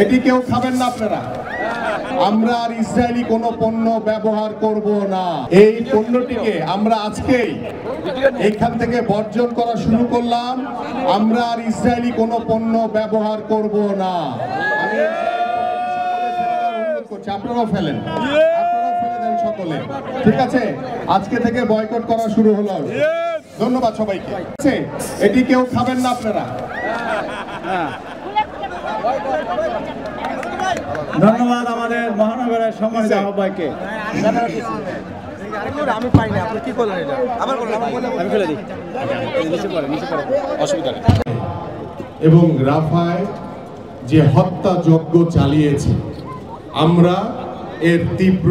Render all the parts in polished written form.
এটি কেউ খাবেন না আপনারা। আমরা আর ইসরায়েলি কোনো পণ্য ব্যবহার করব না। এই পণ্যটিকে আমরা আজকেই এখান থেকে বর্জন করা শুরু করলাম। আমরা আর ইসরায়েলি কোনো পণ্য ব্যবহার করব না। আপনারাও ফেলেন, আপনারাও ফেলে দেন সকলে, ঠিক আছে? আজকে থেকে বয়কট করা শুরু হলো। ধন্যবাদ সবাইকে। এটি কেউ খাবেন না আপনারা। ধন্যবাদ আমাদের মহানগরের সম্মানিত আহ্বায়ককে। আমি পাই না, আপনি কি করলেন? এটা আবার বললাম, আমি ফেলে দিই, নিচে পড়ে, অসুবিধা নেই। এবং রাফায় যে হত্যাযজ্ঞ চালিয়েছে, আমরা এর তীব্র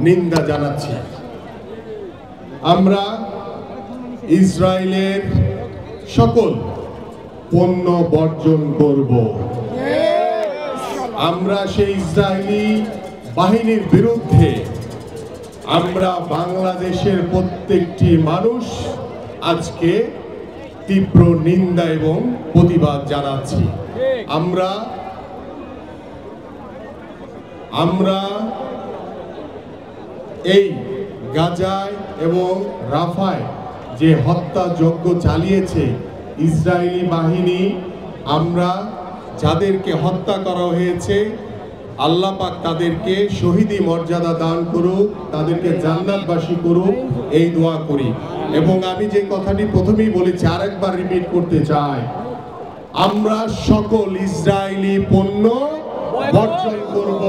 নিন্দা জানাচ্ছি। আমরা ইসরায়েলের সকল পণ্য বর্জন করব। আমরা সেই ইসরায়েলি বাহিনীর বিরুদ্ধে আমরা বাংলাদেশের প্রত্যেকটি মানুষ আজকে তীব্র নিন্দা এবং প্রতিবাদ জানাচ্ছি। আমরা এই গাজায় এবং রাফায় যে হত্যাযজ্ঞ চালিয়েছে ইসরায়েলি বাহিনী, আমরা যাদেরকে হত্যা করা হয়েছে আল্লাহ পাক তাদেরকে শহীদি মর্যাদা দান করুক, তাদেরকে জান্নাতবাসী করুক, এই দোয়া করি। এবং আমি যে কথাটি প্রথমেই বলেছি আরেকবার রিপিট করতে চাই, আমরা সকল ইসরায়েলি পণ্য বর্জন করব।